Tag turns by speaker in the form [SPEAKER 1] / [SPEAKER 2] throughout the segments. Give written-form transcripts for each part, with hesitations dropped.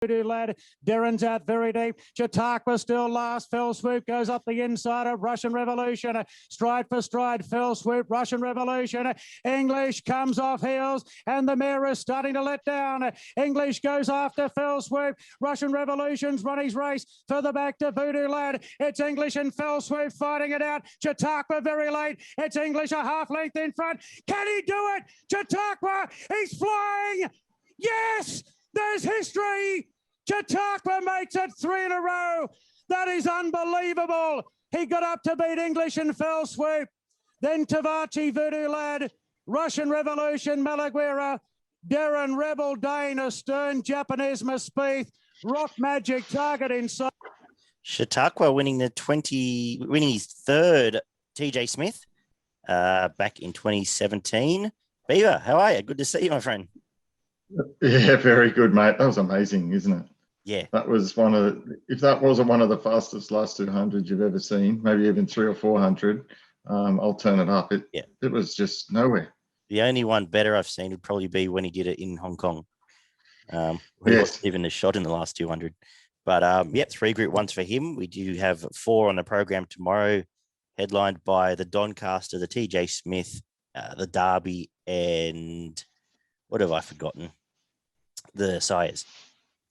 [SPEAKER 1] Voodoo Lad, Darren's out very deep. Chautauqua still last. Fell Swoop goes up the inside of Russian Revolution. Stride for stride, Fell Swoop, Russian Revolution. English comes off heels and the mare is starting to let down. English goes after Fell Swoop. Russian Revolution's run his race further back to Voodoo Lad. It's English and Fell Swoop fighting it out. Chautauqua very late. It's English a half length in front. Can he do it? Chautauqua, he's flying. Yes! There's history. Chautauqua makes it 3 in a row. That is unbelievable. He got up to beat English and Fell Swoop. Then Tavachi, Voodoo Lad, Russian Revolution, Malaguera, Darren, Rebel, Dane, Astern, Japanese Maspieth, Rock Magic, Target inside.
[SPEAKER 2] Chautauqua winning his third TJ Smith back in 2017. Beaver, how are you? Good to see you, my friend.
[SPEAKER 3] Yeah, very good, mate. That was amazing, isn't it?
[SPEAKER 2] Yeah.
[SPEAKER 3] That was if that wasn't one of the fastest last 200 you've ever seen, maybe even 300 or 400, I'll turn it up. It was just nowhere.
[SPEAKER 2] The only one better I've seen would probably be when he did it in Hong Kong. He wasn't even a shot in the last 200. But, 3 Group 1s for him. We do have 4 on the program tomorrow, headlined by the Doncaster, the TJ Smith, the Derby, and what have I forgotten? The Sires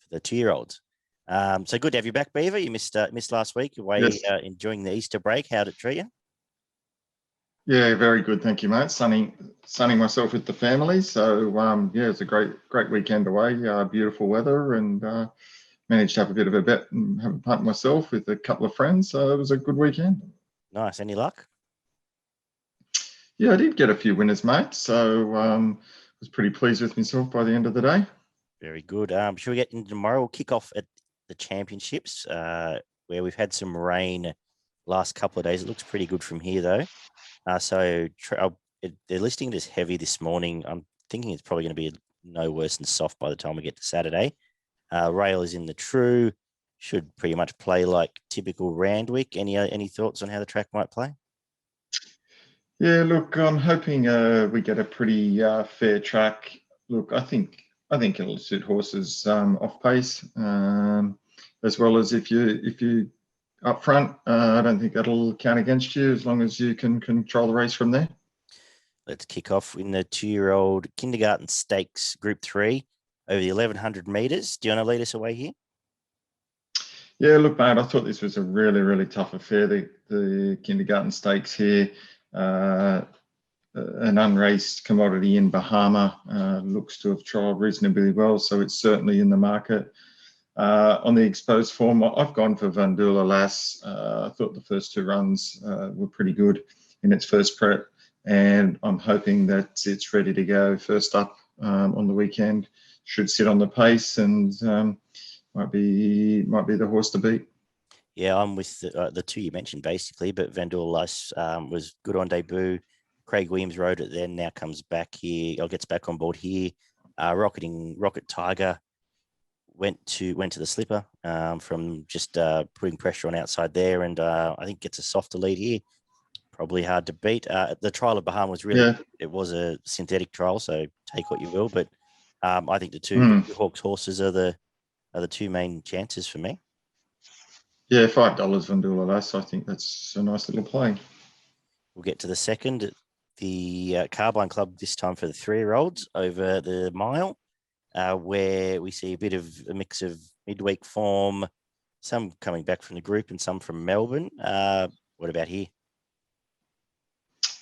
[SPEAKER 2] for the 2-year-olds. So good to have you back, Beaver. You missed last week away enjoying the Easter break. How did it treat you?
[SPEAKER 3] Yeah, very good. Thank you, mate. Sunning myself with the family. So, it's a great weekend away. Beautiful weather and managed to have a bit of a bet and have a punt myself with a couple of friends. So it was a good weekend.
[SPEAKER 2] Nice. Any luck?
[SPEAKER 3] Yeah, I did get a few winners, mate. So was pretty pleased with myself by the end of the day.
[SPEAKER 2] Very good. Should we get into tomorrow? We'll kick off at the championships where we've had some rain last couple of days. It looks pretty good from here, though. They're listing it as heavy this morning. I'm thinking it's probably going to be no worse than soft by the time we get to Saturday. Rail is in the true. Should pretty much play like typical Randwick. Any thoughts on how the track might play?
[SPEAKER 3] Yeah, look, I'm hoping we get a pretty fair track. Look, I think it'll suit horses off pace, as well as if you up front. I don't think that'll count against you as long as you can control the race from there.
[SPEAKER 2] Let's kick off in the 2-year-old kindergarten stakes, Group 3, over the 1,100 metres. Do you want to lead us away here?
[SPEAKER 3] Yeah, look, mate, I thought this was a really, really tough affair. The kindergarten stakes here. An unraced commodity in Bahama looks to have trialled reasonably well, so it's certainly in the market. On the exposed form, I've gone for Vandula Lass. I thought the first 2 runs were pretty good in its first prep, and I'm hoping that it's ready to go first up on the weekend. Should sit on the pace and might be the horse to beat.
[SPEAKER 2] Yeah, I'm with the 2 you mentioned basically, but Vandula Lass was good on debut. Craig Williams rode it then, now comes back here, or gets back on board here. Rocket Tiger went to the slipper from just putting pressure on outside there, and I think gets a softer lead here. Probably hard to beat. The trial of Bahama was really it was a synthetic trial, so take what you will. But I think the two Hawks horses are the 2 main chances for me.
[SPEAKER 3] Yeah, $5 Vandula Lass. I think that's a nice little play.
[SPEAKER 2] We'll get to the second, the Carbine Club this time for the 3-year-olds over the mile, where we see a bit of a mix of midweek form, some coming back from the group and some from Melbourne. What about here?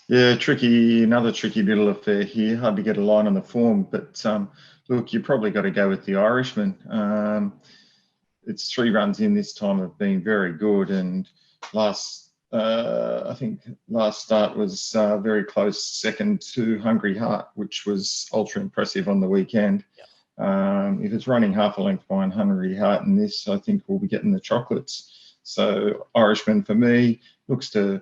[SPEAKER 3] Yeah, another tricky little affair here. Hard to get a line on the form, but look, you probably got to go with the Irishman. It's 3 runs in this time have been very good, and I think last start was very close second to Hungry Heart, which was ultra impressive on the weekend. If it's running half a length behind Hungry Heart in this, I think we'll be getting the chocolates. So Irishman for me looks to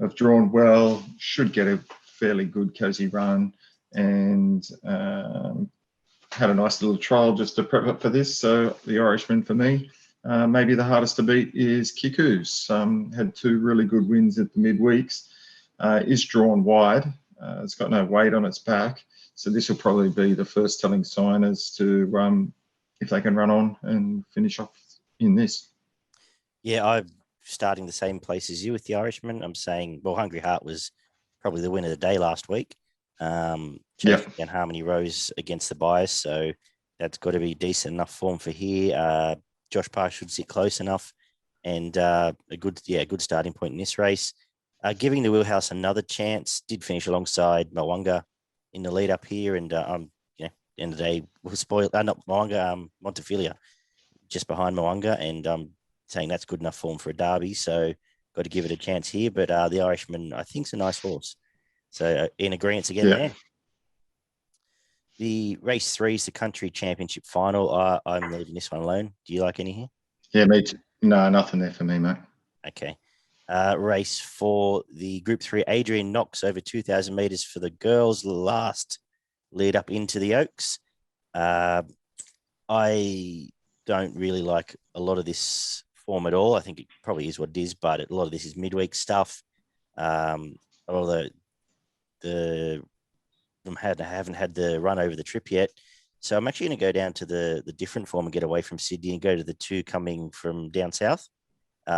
[SPEAKER 3] have drawn well, should get a fairly good cozy run, and had a nice little trial just to prep up for this. So the Irishman for me. Maybe the hardest to beat is Kiku's. Had 2 really good wins at the midweeks. Is drawn wide. It's got no weight on its back. So this will probably be the first telling sign as to if they can run on and finish off in this.
[SPEAKER 2] Yeah, I'm starting the same place as you with the Irishman. I'm saying, well, Hungry Heart was probably the winner of the day last week. Chasing down Harmony Rose against the bias, so that's got to be decent enough form for here. Josh Parr should sit close enough, and a good starting point in this race. Giving the Wheelhouse another chance. Did finish alongside Mwanga in the lead up here, and at the end of the day, we'll spoil not Mwanga, Montefillia, just behind Mwanga, and saying that's good enough form for a derby. So got to give it a chance here. But the Irishman, I think, is a nice horse. So in agreement again there. The race 3 is the country championship final. I'm leaving this one alone. Do you like any here?
[SPEAKER 3] Yeah, me too. No, nothing there for me, mate.
[SPEAKER 2] Okay. Race 4, the Group 3, Adrian Knox over 2,000 metres for the girls. Last lead up into the Oaks. I don't really like a lot of this form at all. I think it probably is what it is, but a lot of this is midweek stuff. Although haven't had the run over the trip yet. So I'm actually going to go down to the different form and get away from Sydney and go to the 2 coming from down south.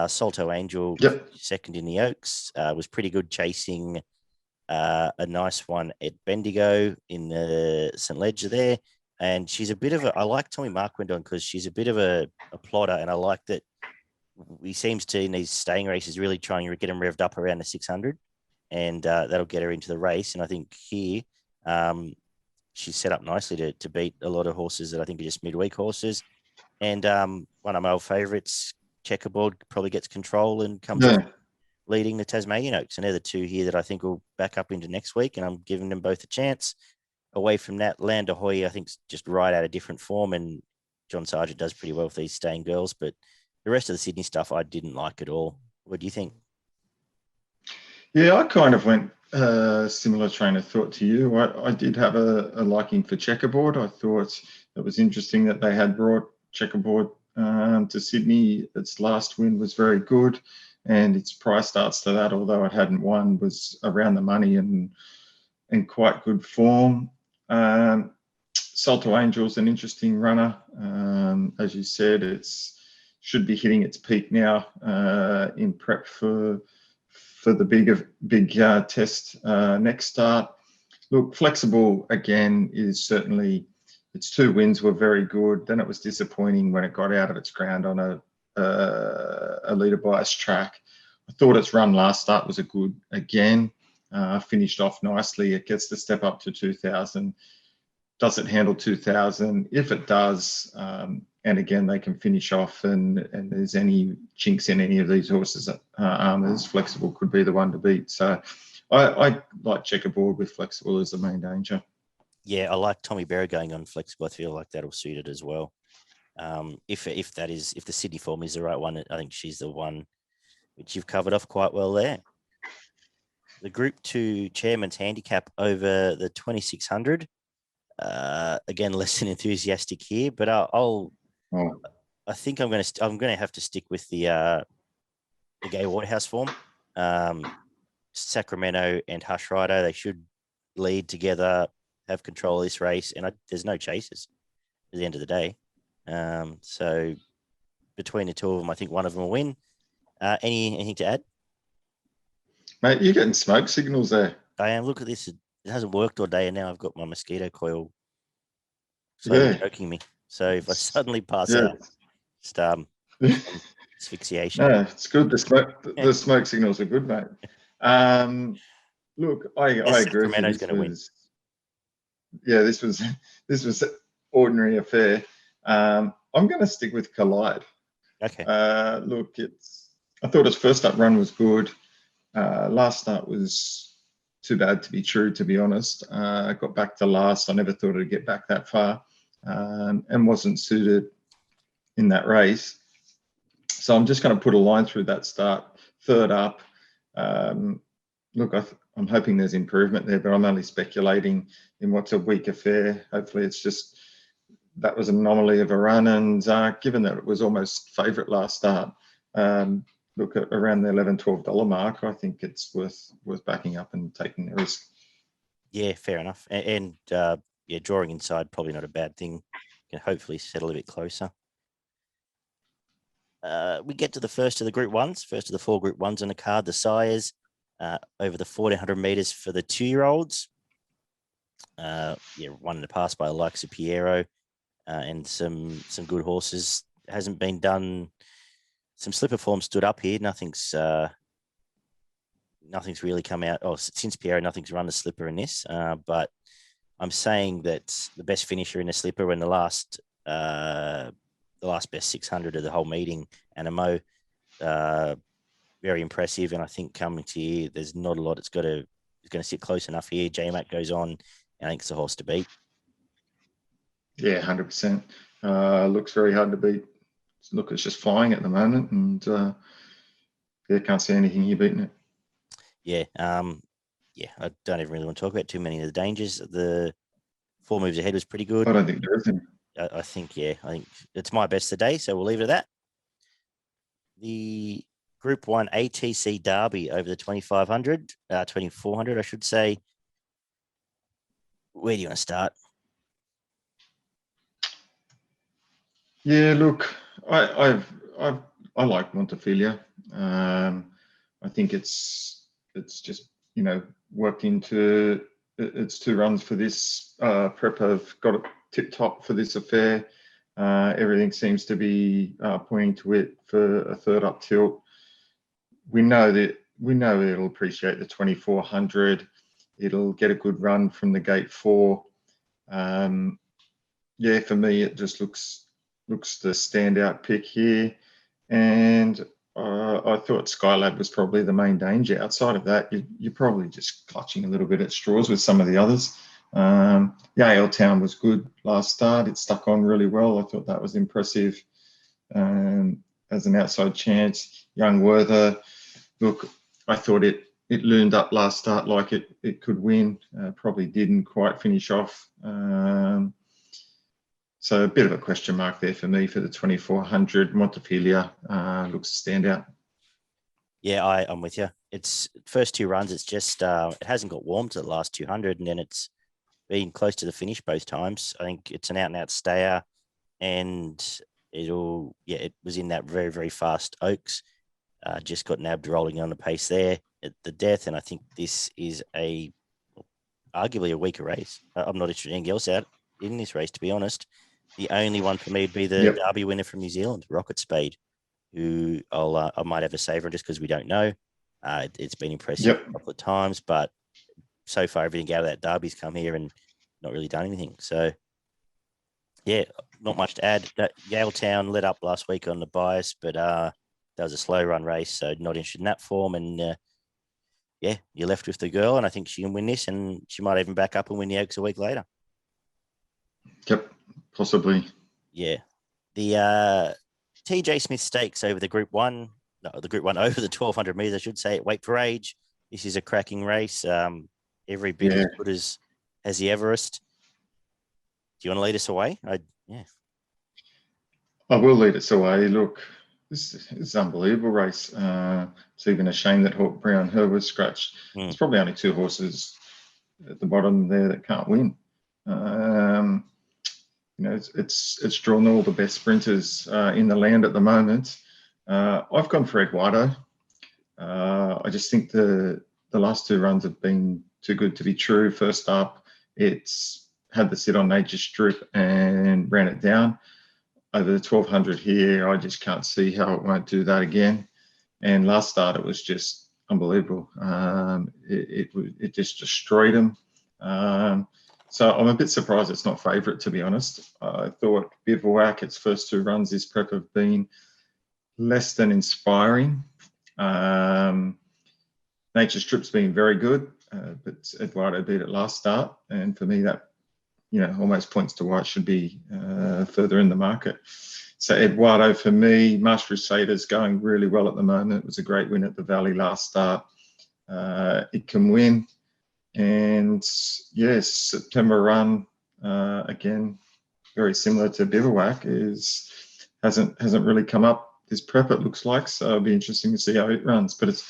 [SPEAKER 2] Salto Angel, second in the Oaks, was pretty good chasing a nice one at Bendigo in the St. Ledger there. And she's a bit of I like Tommy Marquindon because she's a bit of a plotter, and I like that he seems to, in these staying races, really trying to get him revved up around the 600, and that'll get her into the race. And I think here, she's set up nicely to beat a lot of horses that I think are just midweek horses. And one of my old favourites, Checkerboard, probably gets control and comes off leading the Tasmanian Oaks. And they're the 2 here that I think will back up into next week, and I'm giving them both a chance. Away from that, Land Ahoy, I think, is just right out of different form, and John Sargent does pretty well with these staying girls. But the rest of the Sydney stuff, I didn't like at all. What do you think?
[SPEAKER 3] Yeah, I kind of went similar train of thought to you. I did have a liking for Checkerboard. I thought it was interesting that they had brought Checkerboard to Sydney. Its last win was very good, and its price starts to that, although it hadn't won, was around the money and quite good form. Salto Angel's an interesting runner. As you said, it's should be hitting its peak now in prep for the big test next start. Look, Flexible again is certainly, its 2 wins were very good. Then it was disappointing when it got out of its ground on a leader bias track. I thought its run last start was a good again. Finished off nicely. It gets the step up to 2,000. Does it handle 2,000? If it does, and again, they can finish off, and there's any chinks in any of these horses' armours, Flexible could be the one to beat. So I like Checkerboard with Flexible as the main danger.
[SPEAKER 2] Yeah, I like Tommy Berra going on Flexible. I feel like that'll suit it as well. If the Sydney form is the right one, I think she's the one which you've covered off quite well there. The Group 2 Chairman's Handicap over the 2,600. Again, less than enthusiastic here, but I think I'm going to have to stick with the Gay Waterhouse form. Sacramento and Hush Rider, they should lead together, have control of this race, and there's no chasers at the end of the day. So between the 2 of them, I think one of them will win. Anything to add?
[SPEAKER 3] Mate, you're getting smoke signals there.
[SPEAKER 2] I am. Look at this. It hasn't worked all day, and now I've got my mosquito coil slowly choking me. So if I suddenly pass out, just asphyxiation.
[SPEAKER 3] No, it's good. The smoke signals are good, mate. Look, I agree.
[SPEAKER 2] Sacramento's going to win.
[SPEAKER 3] Yeah, this was an ordinary affair. I'm going to stick with Collide.
[SPEAKER 2] Okay.
[SPEAKER 3] Look, I thought its first up run was good. Last start was too bad to be true, to be honest. I got back to last. I never thought it'd get back that far, and wasn't suited in that race. So I'm just going to put a line through that start. Third up. Look, I'm hoping there's improvement there, but I'm only speculating in what's a weak affair. Hopefully it's just that was an anomaly of a run, and given that it was almost favourite last start, look at around the $11-12 mark, I think it's worth backing up and taking the risk.
[SPEAKER 2] Yeah, fair enough. And drawing inside, probably not a bad thing can hopefully settle a bit closer. We get to the first of the Group 1s, first of the 4 Group 1s on the card, the Sires, over the 1,400 metres for the 2-year-olds. Won in the past by the likes of Piero and some good horses. Hasn't been done. Some slipper form stood up here. Nothing's really come out. Oh, since Piero, nothing's run a slipper in this. But I'm saying that the best finisher in a slipper when the last best 600 of the whole meeting, Animo, very impressive. And I think coming to here, there's not a lot it's going to sit close enough here. J-Mac goes on, and I think it's the horse to beat.
[SPEAKER 3] Yeah, 100%. Looks very hard to beat. Look, it's just flying at the moment, and can't see anything here beating it.
[SPEAKER 2] Yeah, I don't even really want to talk about too many of the dangers. The 4 moves ahead was pretty good.
[SPEAKER 3] I don't think there is any.
[SPEAKER 2] I think it's my best today, so we'll leave it at that. The Group 1 ATC Derby over the 2,400, I should say. Where do you want to start?
[SPEAKER 3] Yeah, look, I like Montefillia. I think it's just worked into its 2 runs for this prep. Have got it tip top for this affair. Everything seems to be pointing to it for a 3rd up tilt. We know it'll appreciate the 2,400. It'll get a good run from the gate 4. For me, it just looks the standout pick here. And I thought Skylab was probably the main danger. Outside of that, you're probably just clutching a little bit at straws with some of the others. Yale Town was good last start. It stuck on really well. I thought that was impressive as an outside chance. Young Werther, look, I thought it loomed up last start like it could win. Probably didn't quite finish off. So a bit of a question mark there for me for the 2,400. Montefillia looks a standout.
[SPEAKER 2] Yeah, I'm with you. It's first 2 runs. It's just it hasn't got warm to the last 200, and then it's been close to the finish both times. I think it's an out-and-out stayer, and it was in that very, very fast Oaks. Just got nabbed rolling on the pace there at the death, and I think this is arguably a weaker race. I'm not interested in anything else out in this race, to be honest. The only one for me would be the Derby winner from New Zealand, Rocket Spade, who I might have a saver just because we don't know. It's been impressive a couple of times, but so far everything out of that Derby's come here and not really done anything. So, yeah, not much to add. That Yale Town led up last week on the bias, but that was a slow run race, so not interested in that form. And you're left with the girl, and I think she can win this, and she might even back up and win the Oaks a week later.
[SPEAKER 3] Yep, possibly.
[SPEAKER 2] Yeah. The TJ Smith Stakes over the Group 1. No, the Group 1 over the 1,200 metres, I should say, at Weight for Age. This is a cracking race. Every bit as good as the Everest. Do you want to lead us away? I will
[SPEAKER 3] lead us away. Look, this is an unbelievable race. It's even a shame that Hawk Brown Her was scratched. There's probably only 2 horses at the bottom there that can't win. It's drawn all the best sprinters in the land at the moment. I've gone for Eduardo. I just think the last 2 runs have been too good to be true. First up, it's had the sit on Nature Strip and ran it down. Over the 1,200 here, I just can't see how it won't do that again. And last start, it was just unbelievable. It just destroyed him. So I'm a bit surprised it's not favourite, to be honest. I thought Bivouac, its first 2 runs this prep have been less than inspiring. Nature Strip's been very good, but Eduardo beat it last start. And for me, that almost points to why it should be further in the market. So Eduardo, for me, Marsh Crusader's going really well at the moment. It was a great win at the Valley last start. It can win. And yes, September run, again, very similar to Bivouac, hasn't really come up this prep, it looks like. So it'll be interesting to see how it runs. But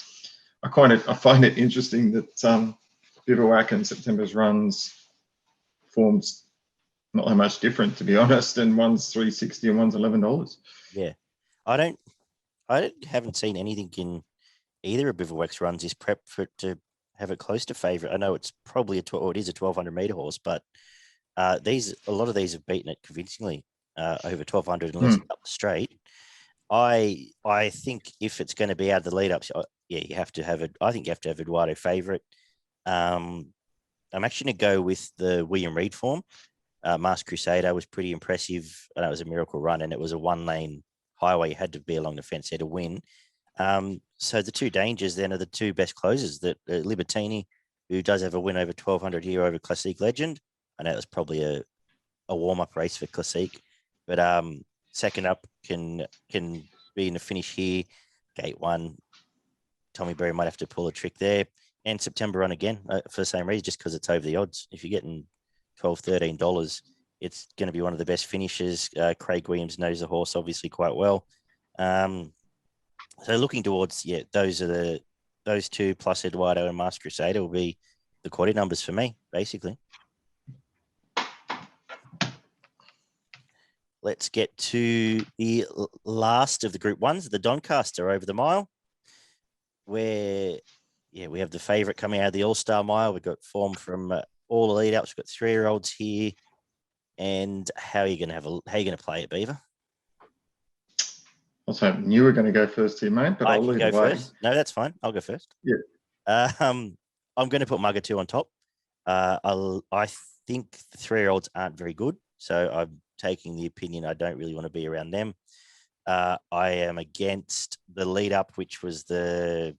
[SPEAKER 3] I find it interesting that Bivouac and September's runs forms not that much different, to be honest. And one's $3.60 and one's $11.
[SPEAKER 2] Yeah, haven't seen anything in either of Bivouac's runs is prep for it to have it close to favourite. I know it's probably it is a 1,200 metre horse, but a lot of these have beaten it convincingly over 1,200 unless it's up the straight. I think if it's going to be out of the lead ups, you have to have it. I think you have to have Eduardo favourite. I'm actually going to go with the William Reid form. Masked Crusader was pretty impressive. And it was a miracle run, and it was a one-lane highway. You had to be along the fence there to win. So the two dangers then are the two best closers. That Libertini, who does have a win over 1,200 here over Classique Legend. I know it was probably a warm-up race for Classique, but second up can be in the finish here. Gate 1, Tommy Berry might have to pull a trick there. And September Run again for the same reason, just because it's over the odds. If you're getting $12, $13, it's going to be one of the best finishes. Craig Williams knows the horse obviously quite well. So looking towards, those two plus Eduardo and Masked Crusader will be the quality numbers for me, basically. Let's get to the last of the Group 1s, the Doncaster over the mile, where, we have the favourite coming out of the All-Star Mile. We've got form from all the lead-ups. We've got 3-year-olds here. And how are you going to play it, Beaver?
[SPEAKER 3] I was hoping you were going to go first here, mate, but I'll lead
[SPEAKER 2] go
[SPEAKER 3] away.
[SPEAKER 2] First. No, that's fine. I'll go first.
[SPEAKER 3] Yeah.
[SPEAKER 2] I'm going to put Mugger 2 on top. I think the 3-year-olds aren't very good, so I'm taking the opinion I don't really want to be around them. I am against the lead up, which was the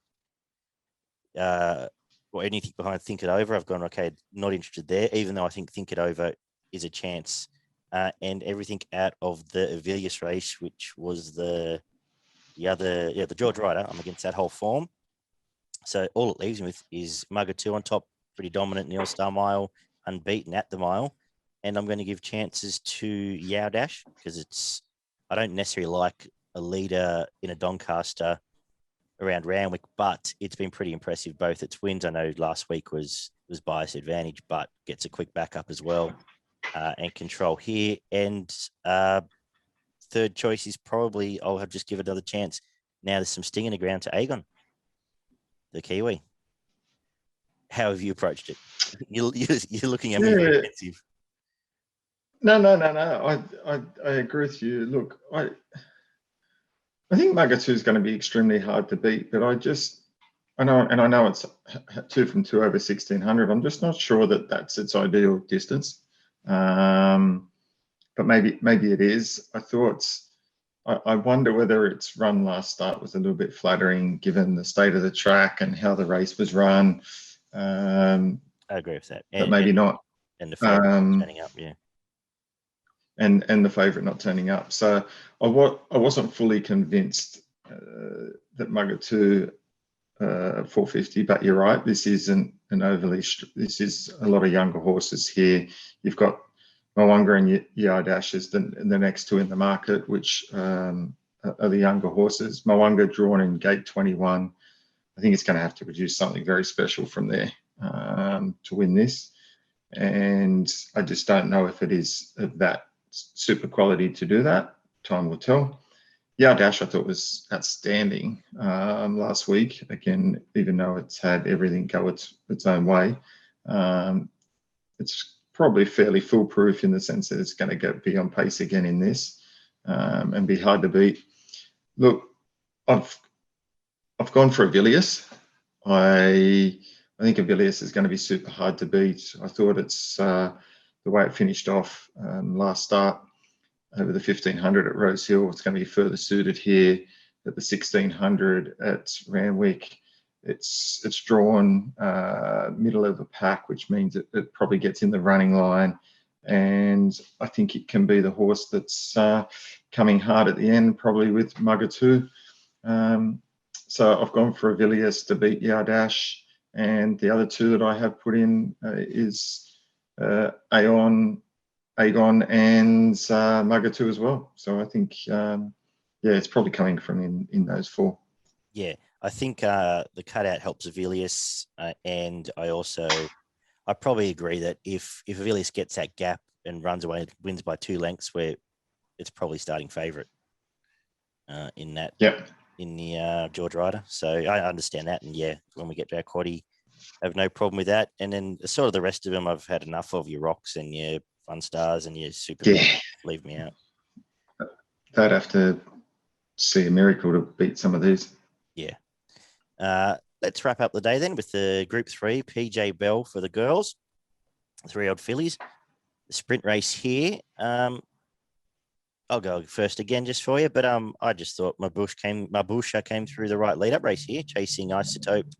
[SPEAKER 2] anything behind Think It Over. I've gone, okay, not interested there, even though I think Think It Over is a chance. And everything out of the Avilius race, which was the George Ryder. I'm against that whole form. So all it leaves me with is Mugger 2 on top, pretty dominant in the All-Star Mile, unbeaten at the mile. And I'm going to give chances to Yao Dash because I don't necessarily like a leader in a Doncaster around Randwick, but it's been pretty impressive. Both its wins, I know last week was bias advantage, but gets a quick backup as well and control here. And third choice is probably I'll have just give it another chance. Now there's some sting in the ground to Aegon, the Kiwi. How have you approached it? You're looking at me very defensive.
[SPEAKER 3] No. I agree with you. Look, I think Mugger 2 is going to be extremely hard to beat, but I know it's 2 from 2 over 1,600. I'm just not sure that that's its ideal distance. But maybe it is. I wonder whether its run last start was a little bit flattering given the state of the track and how the race was run.
[SPEAKER 2] I agree with that.
[SPEAKER 3] But maybe not.
[SPEAKER 2] And the favourite turning up, yeah.
[SPEAKER 3] And the favourite not turning up. So I wasn't fully convinced that Mugger 2 450, but you're right. This isn't this is a lot of younger horses here. You've got Mwanga and Yardash as the next two in the market, which are the younger horses. Mwanga drawn in gate 21. I think it's going to have to produce something very special from there to win this. And I just don't know if it is of that super quality to do that. Time will tell. Yardash I thought was outstanding last week. Again, even though it's had everything go its own way, it's probably fairly foolproof in the sense that it's going to be on pace again in this and be hard to beat. Look, I've gone for Avilius. I think Avilius is going to be super hard to beat. I thought it's the way it finished off last start over the 1,500 at Rose Hill. It's going to be further suited here at the 1,600 at Randwick. It's drawn middle of the pack, which means it probably gets in the running line. And I think it can be the horse that's coming hard at the end, probably with Mugger 2. So I've gone for Avilius to beat Yardash. And the other two that I have put in is Aegon and Mugger 2 as well. So I think, it's probably coming from in those four.
[SPEAKER 2] Yeah, I think the cutout helps Avilius, and I probably agree that if Avilius gets that gap and runs away and wins by 2 lengths, where it's probably starting favourite in that.
[SPEAKER 3] Yep.
[SPEAKER 2] In the George Ryder. So I understand that. And yeah, when we get to our quaddie, I have no problem with that. And then sort of the rest of them, I've had enough of your Rocks and your Fun Stars and your Super.
[SPEAKER 3] Yeah.
[SPEAKER 2] Leave me out.
[SPEAKER 3] They'd have to see a miracle to beat some of these.
[SPEAKER 2] Yeah. Let's wrap up the day then with the Group 3, PJ Bell for the girls, 3-year-old fillies. The sprint race here. I'll go first again just for you, but I just thought Mabusha came through the right lead-up race here, chasing Isotope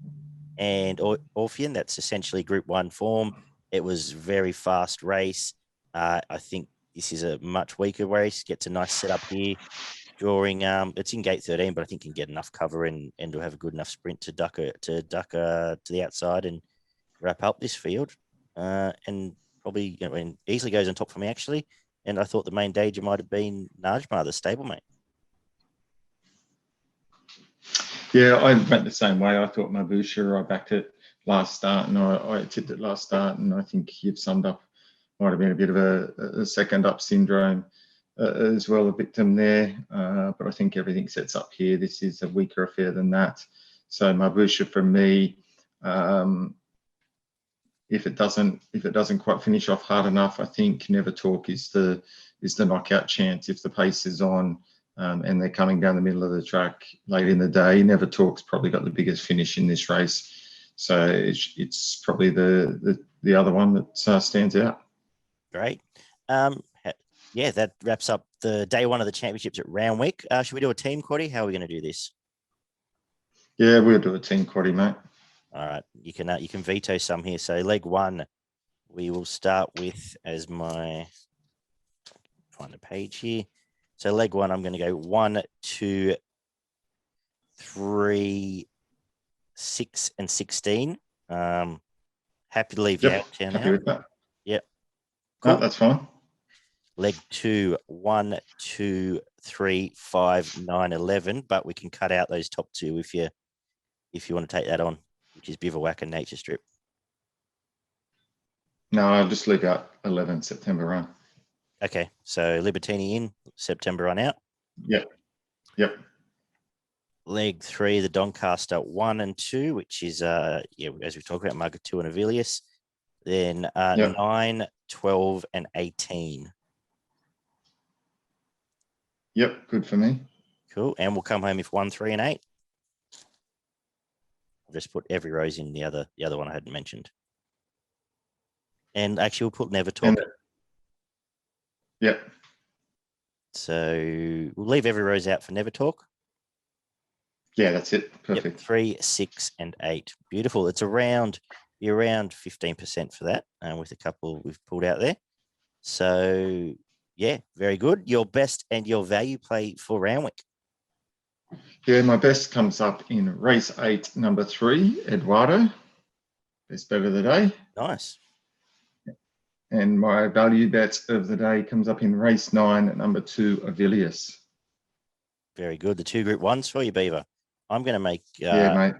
[SPEAKER 2] and Orphean. That's essentially Group 1 form. It was very fast race. I think this is a much weaker race. Gets a nice setup here. Drawing, it's in gate 13, but I think can get enough cover and to have a good enough sprint to duck to the outside and wrap up this field. And probably and easily goes on top for me actually. And I thought the main danger might have been Najma, the stablemate.
[SPEAKER 3] Yeah, I went the same way. I thought Mabusha, I backed it last start, and I tipped it last start, and I think you've summed up, might have been a bit of a second up syndrome as well, a victim there. But I think everything sets up here. This is a weaker affair than that. So Mabusha for me, if it doesn't quite finish off hard enough, I think Never Talk is the knockout chance. If the pace is on and they're coming down the middle of the track late in the day, Never Talk's probably got the biggest finish in this race. So it's probably the other one that stands out.
[SPEAKER 2] Great. Yeah, that wraps up the day 1 of the championships at Randwick. Should we do a team quaddie? How are we going to do this?
[SPEAKER 3] Yeah, we'll do a team quaddie, mate.
[SPEAKER 2] All right, you can veto some here. So leg 1, we will start with as my find a page here. So leg 1, I'm going to go 1, 2, 3, 6, and 16. Happy to leave you out, Ken.
[SPEAKER 3] Happy with that.
[SPEAKER 2] Yep. Cool.
[SPEAKER 3] No, that's fine.
[SPEAKER 2] Leg 2, 1, 2, 3, 5, 9, 11. But we can cut out those top 2 if you want to take that on, which is Bivouac and Nature Strip.
[SPEAKER 3] No, I'll just leave out 11 September run.
[SPEAKER 2] Okay, so Libertini in, September run out.
[SPEAKER 3] Yep.
[SPEAKER 2] Leg 3, the Doncaster 1 and 2, which is as we talked about, Margaret 2 and Avilius. Then 9, 12, and 18.
[SPEAKER 3] Yep, good for me.
[SPEAKER 2] Cool, and we'll come home if 1, 3, and 8. I'll just put every rose in the other one I hadn't mentioned. And actually, we'll put Never Talk.
[SPEAKER 3] Yep.
[SPEAKER 2] So we'll leave every rose out for Never Talk.
[SPEAKER 3] Yeah, that's it. Perfect.
[SPEAKER 2] Yep, 3, 6, and 8. Beautiful. It's around 15% for that, and with a couple we've pulled out there. So yeah, very good. Your best and your value play for Randwick.
[SPEAKER 3] Yeah, my best comes up in race 8, number 3, Eduardo. Best bet of the day.
[SPEAKER 2] Nice.
[SPEAKER 3] And my value bet of the day comes up in race 9, number 2, Avilius. Very
[SPEAKER 2] good. The 2 Group 1s for you, Beaver. I'm going to make
[SPEAKER 3] mate.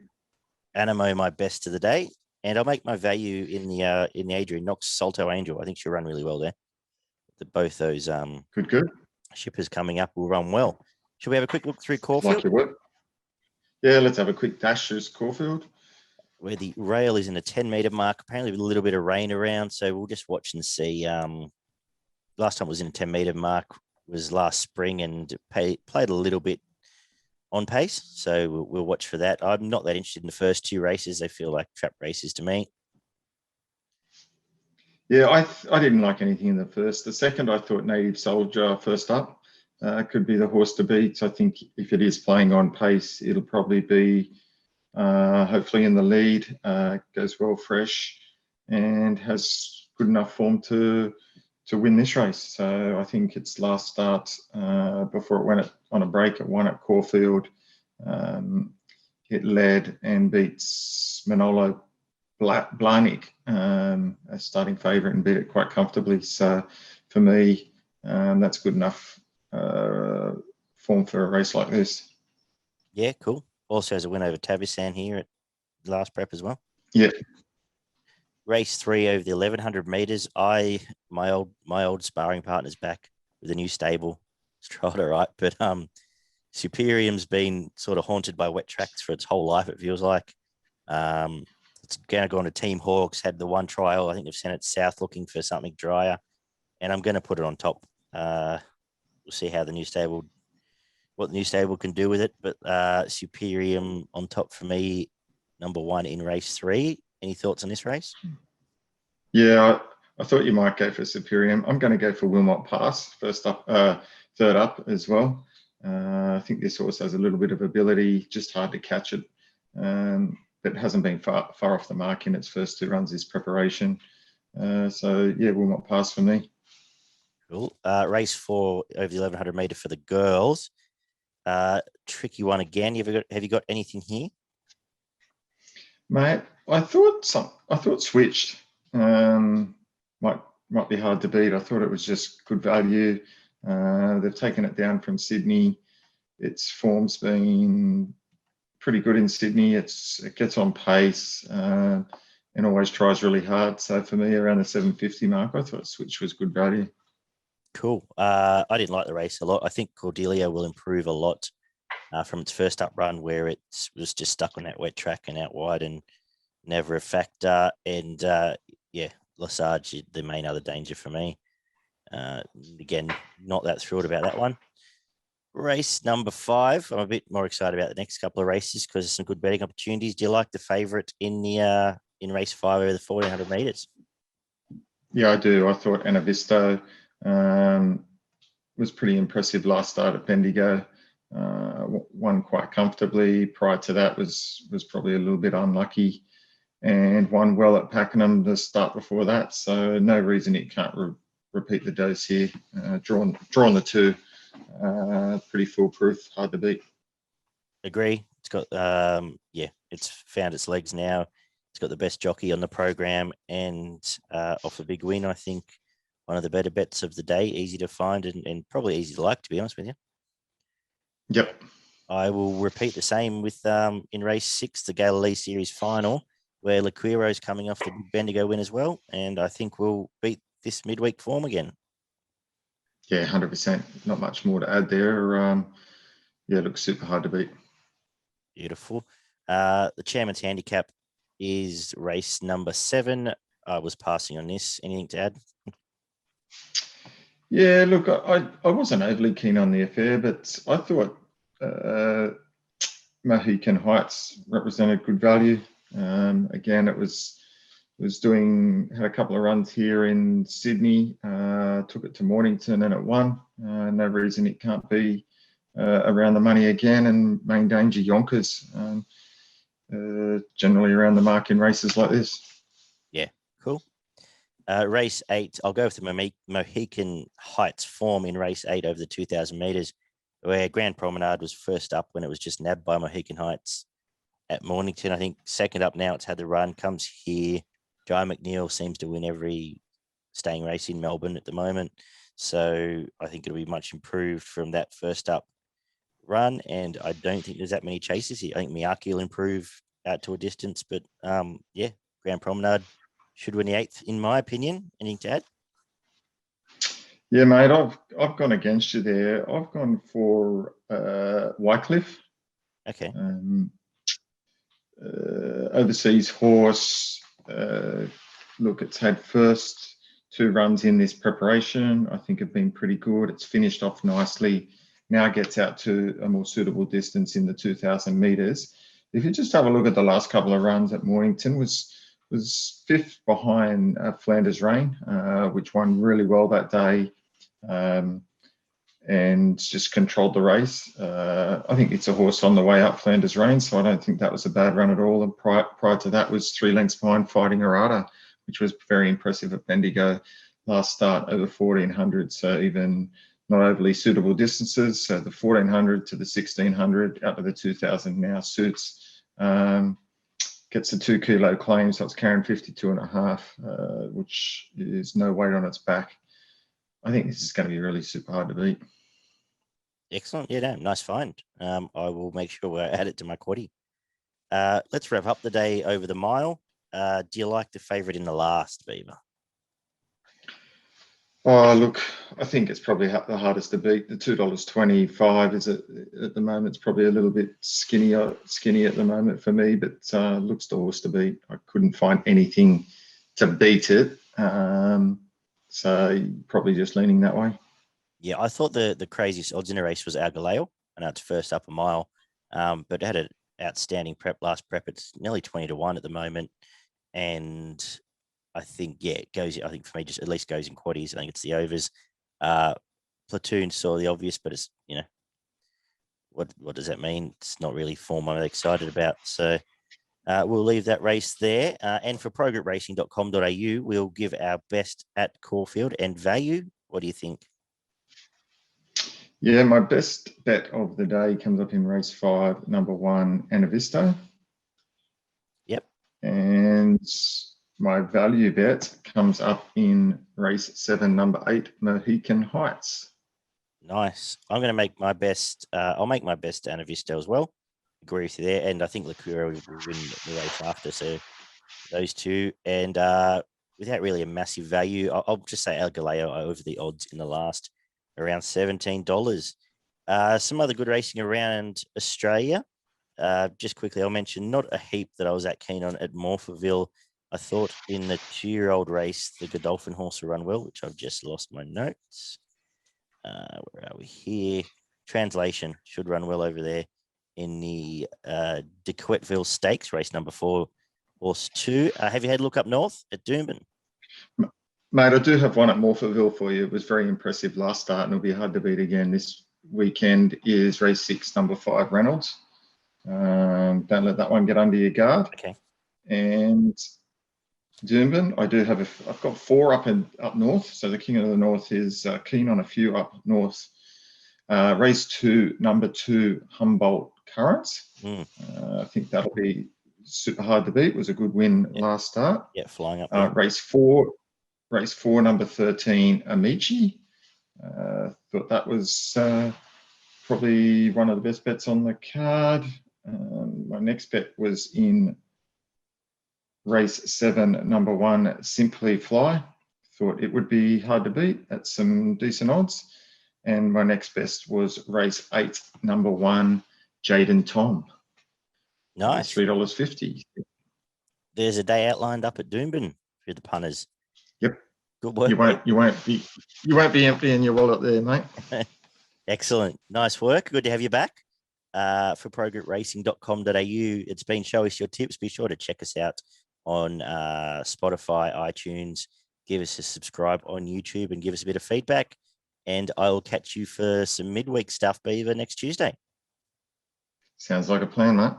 [SPEAKER 2] Animo my best of the day, and I'll make my value in the Adrian Knox Salto Angel. I think she'll run really well there. Both those
[SPEAKER 3] good
[SPEAKER 2] shippers coming up will run well. Should we have a quick look through Caufield?
[SPEAKER 3] Like you would. Yeah, let's have a quick dash through Caufield.
[SPEAKER 2] Where the rail is in a 10-metre mark, apparently with a little bit of rain around, so we'll just watch and see. Last time it was in a 10-metre mark was last spring and played a little bit on pace, so we'll watch for that. I'm not that interested in the first 2 races. They feel like trap races to me.
[SPEAKER 3] Yeah, I didn't like anything in the first. The second, I thought Native Soldier first up could be the horse to beat. I think if it is playing on pace, it'll probably be hopefully in the lead. Goes well fresh and has good enough form to win this race. So I think its last start before it went on a break, it won at Caulfield. It led and beats Manolo Blahnik, a starting favourite, and beat it quite comfortably. So for me, that's good enough form for a race like this.
[SPEAKER 2] Yeah, cool. Also has a win over Tavisan here at last prep as well.
[SPEAKER 3] Yeah.
[SPEAKER 2] Race 3 over the 1100 meters. My old sparring partner's back with a new stable. It's tried all right, but Superium's been sort of haunted by wet tracks for its whole life, it feels like. It's going to go on to Team Hawks, had the one trial. I think they've sent it south looking for something drier, and I'm going to put it on top. We'll see how what the new stable can do with it, but Superium on top for me, number 1 in race 3. Any thoughts on this race?
[SPEAKER 3] Yeah, I thought you might go for Superium. I'm going to go for Wilmot Pass, third up as well. I think this horse has a little bit of ability, just hard to catch it, but hasn't been far off the mark in its first 2 runs this preparation. So, yeah, Wilmot Pass for me.
[SPEAKER 2] Cool. Race 4 over the 1100 meter for the girls. Tricky one again. Have you got anything here?
[SPEAKER 3] Mate, I thought Switched might be hard to beat. I thought it was just good value. They've taken it down from Sydney. Its form's been pretty good in Sydney. It gets on pace and always tries really hard. So for me, around the 750 mark, I thought Switch was good value.
[SPEAKER 2] Cool. I didn't like the race a lot. I think Cordelia will improve a lot from its first up run, where it was just stuck on that wet track and out wide and never a factor. And Lesage, the main other danger for me. Again, not that thrilled about that one. Race number 5. I'm a bit more excited about the next couple of races because there's some good betting opportunities. Do you like the favourite in race 5 over the 1400 metres?
[SPEAKER 3] Yeah, I do. I thought Anavisto was pretty impressive last start at Bendigo. Won quite comfortably. Prior to that was probably a little bit unlucky, and won well at Pakenham the start before that. So no reason it can't repeat the dose here. Drawn the 2. Pretty foolproof, hard to beat.
[SPEAKER 2] Agree. It's got it's found its legs now. It's got the best jockey on the program and off a big win. I think one of the better bets of the day, easy to find and probably easy to like, to be honest with you.
[SPEAKER 3] Yep.
[SPEAKER 2] I will repeat the same with in race 6, the Galilee Series final, where Laquiro's coming off the big Bendigo win as well, and I think we'll beat this midweek form again.
[SPEAKER 3] Yeah, 100%. Not much more to add there. It looks super hard to beat.
[SPEAKER 2] Beautiful. The chairman's handicap is race number 7. I was passing on this. Anything to add?
[SPEAKER 3] Yeah, look, I wasn't overly keen on the affair, but I thought Mohican Heights represented good value. Again, it had a couple of runs here in Sydney, took it to Mornington and it won. No reason it can't be around the money again, and main danger Yonkers, generally around the mark in races like this.
[SPEAKER 2] Yeah, cool. Race 8, I'll go with the Mohican Heights form in race 8 over the 2,000 metres, where Grand Promenade was first up when it was just nabbed by Mohican Heights at Mornington. I think second up now, it's had the run, comes here. Jai McNeil seems to win every staying race in Melbourne at the moment. So I think it'll be much improved from that first up run. And I don't think there's that many chases here. I think Miyake will improve out to a distance. But Grand Promenade should win the 8th, in my opinion. Anything to add?
[SPEAKER 3] Yeah, mate, I've gone against you there. I've gone for Wycliffe.
[SPEAKER 2] Okay.
[SPEAKER 3] Overseas horse. Look, it's had first 2 runs in this preparation. I think have been pretty good. It's finished off nicely. Now gets out to a more suitable distance in the 2,000 metres. If you just have a look at the last couple of runs at Mornington, was 5th behind Flanders Rain, which won really well that day, and just controlled the race. I think it's a horse on the way up, Flanders Rain, so I don't think that was a bad run at all. And prior to that was 3 lengths behind Fighting Arata, which was very impressive at Bendigo last start over 1,400. So even not overly suitable distances. So the 1,400 to the 1,600 out to the 2,000 now suits. Gets a 2 kilo claim, so it's carrying 52.5, which is no weight on its back. I think this is going to be really super hard to beat.
[SPEAKER 2] Excellent. Yeah, no, nice find. I will make sure I add it to my quaddy. Let's wrap up the day over the mile. Do you like the favourite in the last, Beaver?
[SPEAKER 3] Oh, look, I think it's probably the hardest to beat. The $2.25 is at the moment. It's probably a little bit skinny at the moment for me, but looks the horse to beat. I couldn't find anything to beat it, so probably just leaning that way.
[SPEAKER 2] Yeah, I thought the craziest odds in a race was Galileo. I know it's first up a mile, but it had an outstanding last prep. It's nearly 20 to 1 at the moment, and I think, yeah, it goes. I think for me, just at least goes in quaddies. I think it's the overs. Platoon saw the obvious, but it's, what does that mean? It's not really form I'm excited about. So we'll leave that race there. And for progretracing.com.au, we'll give our best at Caulfield and value. What do you think?
[SPEAKER 3] Yeah, my best bet of the day comes up in race 5, number 1, Anavisto.
[SPEAKER 2] Yep.
[SPEAKER 3] And my value bet comes up in race 7, number 8, Mohican Heights.
[SPEAKER 2] Nice. I'm going to make my best. I'll make my best Anavisto as well. Agree with you there. And I think Lacura will win the race after. So those two. And without really a massive value, I'll just say El Galileo over the odds in the last, around $17. Some other good racing around Australia. Just quickly, I'll mention not a heap that I was that keen on at Morphetville. I thought in the 2-year-old race, the Godolphin horse will run well, which I've just lost my notes. Where are we here? Translation should run well over there in the De Quetville Stakes, race number 4, horse 2. Have you had a look up north at Doomben?
[SPEAKER 3] Mate, I do have one at Morphetville for you. It was very impressive last start, and it'll be hard to beat again this weekend. Is race 6, number 5, Reynolds. Don't let that one get under your guard.
[SPEAKER 2] Okay.
[SPEAKER 3] And Doomben, I've got 4 up north. So the King of the North is keen on a few up north. Race 2, number 2, Humboldt Currents. I think that'll be super hard to beat. It was a good win last start.
[SPEAKER 2] Yeah, flying up there.
[SPEAKER 3] Race 4, number 13, Amici. Thought that was probably one of the best bets on the card. My next bet was in race 7, number 1, Simply Fly. Thought it would be hard to beat at some decent odds. And my next best was race 8, number 1, Jaden Tom.
[SPEAKER 2] Nice.
[SPEAKER 3] $3.50.
[SPEAKER 2] There's a day outlined up at Doomben for the punters.
[SPEAKER 3] Yep.
[SPEAKER 2] Good work.
[SPEAKER 3] You won't be emptying your wallet there, mate.
[SPEAKER 2] Excellent. Nice work. Good to have you back. For progretracing.com.au. It's been Show Us Your Tips. Be sure to check us out on Spotify, iTunes. Give us a subscribe on YouTube and give us a bit of feedback. And I will catch you for some midweek stuff, Beaver, next Tuesday.
[SPEAKER 3] Sounds like a plan, mate.